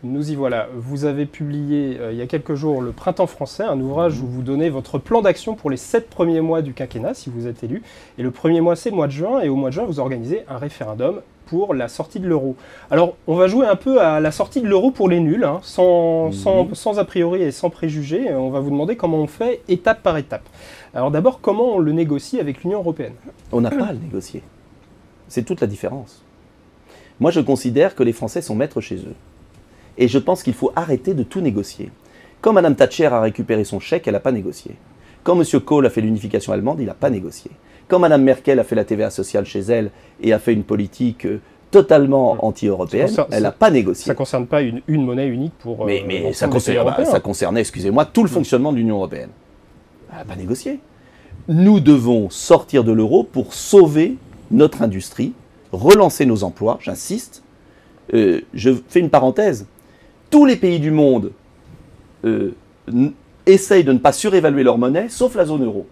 Nous y voilà. Vous avez publié il y a quelques jours le Printemps français, un ouvrage où vous donnez votre plan d'action pour les 7 premiers mois du quinquennat, si vous êtes élu. Et le premier mois, c'est le mois de juin. Et au mois de juin, vous organisez un référendum pour la sortie de l'euro. Alors, on va jouer un peu à la sortie de l'euro pour les nuls, hein, sans a priori et sans préjugés. On va vous demander comment on fait étape par étape. Alors d'abord, comment on le négocie avec l'Union européenne? On n'a pas à le négocier. C'est toute la différence. Moi, je considère que les Français sont maîtres chez eux. Et je pense qu'il faut arrêter de tout négocier. Quand Mme Thatcher a récupéré son chèque, elle n'a pas négocié. Quand M. Kohl a fait l'unification allemande, il n'a pas négocié. Quand Mme Merkel a fait la TVA sociale chez elle et a fait une politique totalement anti-européenne, elle n'a pas négocié. Ça ne concerne pas une monnaie unique pour... mais ça concernait, excusez-moi, tout le fonctionnement de l'Union européenne. Elle n'a pas négocié. Nous devons sortir de l'euro pour sauver notre industrie, relancer nos emplois, j'insiste. Je fais une parenthèse. Tous les pays du monde essayent de ne pas surévaluer leur monnaie, sauf la zone euro.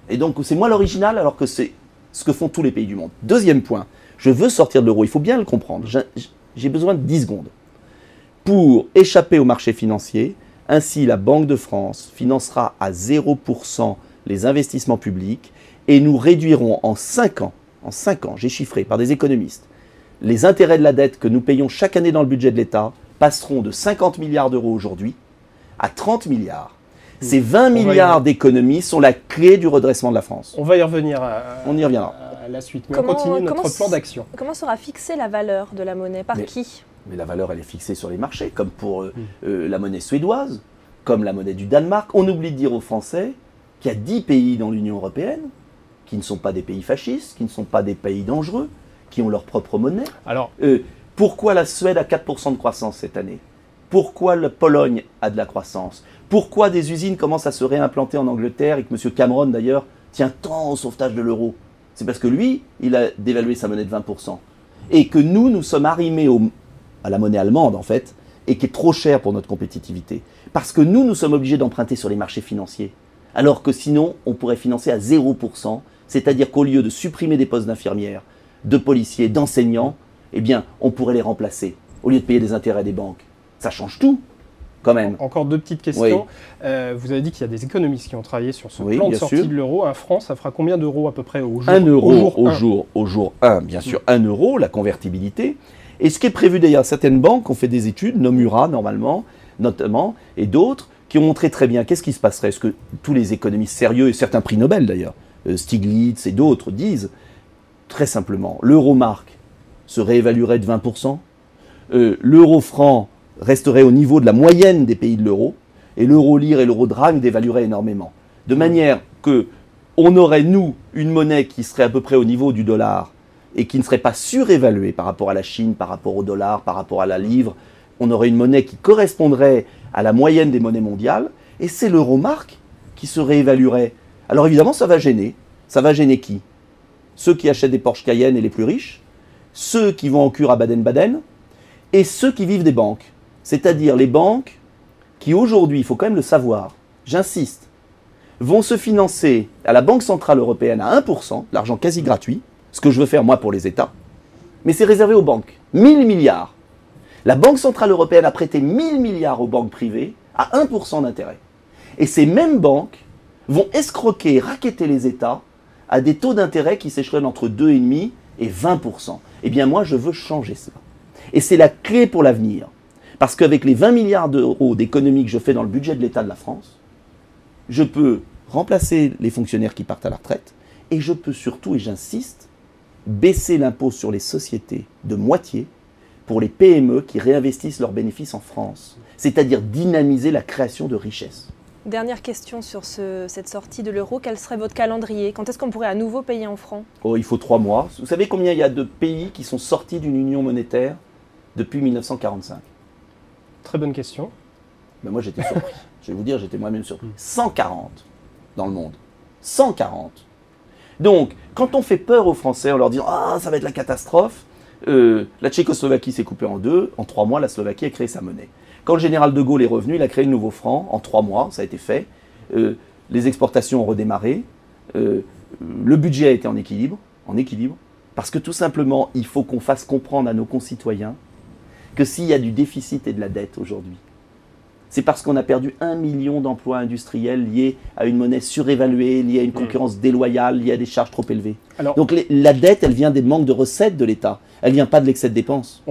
Et donc, c'est moi l'original, alors que c'est ce que font tous les pays du monde. Deuxième point, je veux sortir de l'euro, il faut bien le comprendre. J'ai besoin de 10 secondes. Pour échapper au marché financier, ainsi la Banque de France financera à 0% les investissements publics et nous réduirons en 5 ans, j'ai chiffré par des économistes, les intérêts de la dette que nous payons chaque année dans le budget de l'État passeront de 50 milliards d'euros aujourd'hui à 30 milliards. Ces 20 milliards d'économies sont la clé du redressement de la France. On va y revenir on y reviendra. À la suite. Mais on continue notre plan d'action. Comment sera fixée la valeur de la monnaie? Par qui? Mais la valeur, elle est fixée sur les marchés, comme pour la monnaie suédoise, comme la monnaie du Danemark. On oublie de dire aux Français qu'il y a 10 pays dans l'Union européenne qui ne sont pas des pays fascistes, qui ne sont pas des pays dangereux, qui ont leur propre monnaie. Alors, pourquoi la Suède a 4% de croissance cette année? Pourquoi la Pologne a de la croissance? Pourquoi des usines commencent à se réimplanter en Angleterre et que M. Cameron, d'ailleurs, tient tant au sauvetage de l'euro? C'est parce que lui, il a dévalué sa monnaie de 20%. Et que nous sommes arrimés à la monnaie allemande, en fait, et qui est trop chère pour notre compétitivité. Parce que nous sommes obligés d'emprunter sur les marchés financiers. Alors que sinon, on pourrait financer à 0%, c'est-à-dire qu'au lieu de supprimer des postes d'infirmières, de policiers, d'enseignants, eh bien, on pourrait les remplacer, au lieu de payer des intérêts des banques. Ça change tout, quand même. Encore deux petites questions. Oui. Vous avez dit qu'il y a des économistes qui ont travaillé sur ce Oui, plan de bien sortie sûr. de l'euro. Un franc, ça fera combien d'euros à peu près au jour 1 euro au jour 1, bien sûr. 1 euro, la convertibilité. Et ce qui est prévu d'ailleurs, certaines banques ont fait des études, Nomura notamment, et d'autres, qui ont montré très bien qu'est-ce qui se passerait. Ce que tous les économistes sérieux, et certains prix Nobel d'ailleurs, Stiglitz et d'autres disent, très simplement, l'euro-marque se réévaluerait de 20%, l'euro-franc resterait au niveau de la moyenne des pays de l'euro, et l'euro-lire et l'euro-drachme dévalueraient énormément. De manière que on aurait, nous, une monnaie qui serait à peu près au niveau du dollar et qui ne serait pas surévaluée par rapport à la Chine, par rapport au dollar, par rapport à la livre. On aurait une monnaie qui correspondrait à la moyenne des monnaies mondiales, et c'est l'euro-marque qui se réévaluerait. Alors évidemment, ça va gêner. Ça va gêner qui? Ceux qui achètent des Porsche Cayenne et les plus riches, ceux qui vont en cure à Baden-Baden, et ceux qui vivent des banques. C'est-à-dire les banques qui aujourd'hui, il faut quand même le savoir, j'insiste, vont se financer à la Banque Centrale Européenne à 1%, l'argent quasi gratuit, ce que je veux faire moi pour les États, mais c'est réservé aux banques. 1000 milliards. La Banque Centrale Européenne a prêté 1000 milliards aux banques privées à 1% d'intérêt. Et ces mêmes banques vont escroquer, racketter les États à des taux d'intérêt qui s'échelonnent entre 2,5% et 20%. Eh bien moi, je veux changer cela. Et c'est la clé pour l'avenir. Parce qu'avec les 20 milliards d'euros d'économies que je fais dans le budget de l'État de la France, je peux remplacer les fonctionnaires qui partent à la retraite et je peux surtout, et j'insiste, baisser l'impôt sur les sociétés de moitié pour les PME qui réinvestissent leurs bénéfices en France. C'est-à-dire dynamiser la création de richesses. Dernière question sur cette sortie de l'euro. Quel serait votre calendrier? Quand est-ce qu'on pourrait à nouveau payer en francs? Oh, il faut 3 mois. Vous savez combien il y a de pays qui sont sortis d'une union monétaire depuis 1945? Très bonne question. Ben moi j'étais surpris. Je vais vous dire, j'étais moi-même surpris. 140 dans le monde. 140. Donc, quand on fait peur aux Français en leur disant « Ah, ça va être la catastrophe », la Tchécoslovaquie s'est coupée en deux. En 3 mois, la Slovaquie a créé sa monnaie. Quand le général de Gaulle est revenu, il a créé le nouveau franc. En 3 mois, ça a été fait. Les exportations ont redémarré. Le budget a été en équilibre. Parce que tout simplement, il faut qu'on fasse comprendre à nos concitoyens que s'il y a du déficit et de la dette aujourd'hui. C'est parce qu'on a perdu 1 million d'emplois industriels liés à une monnaie surévaluée, liés à une concurrence déloyale, liés à des charges trop élevées. Alors, Donc la dette, elle vient des manques de recettes de l'État. Elle ne vient pas de l'excès de dépenses.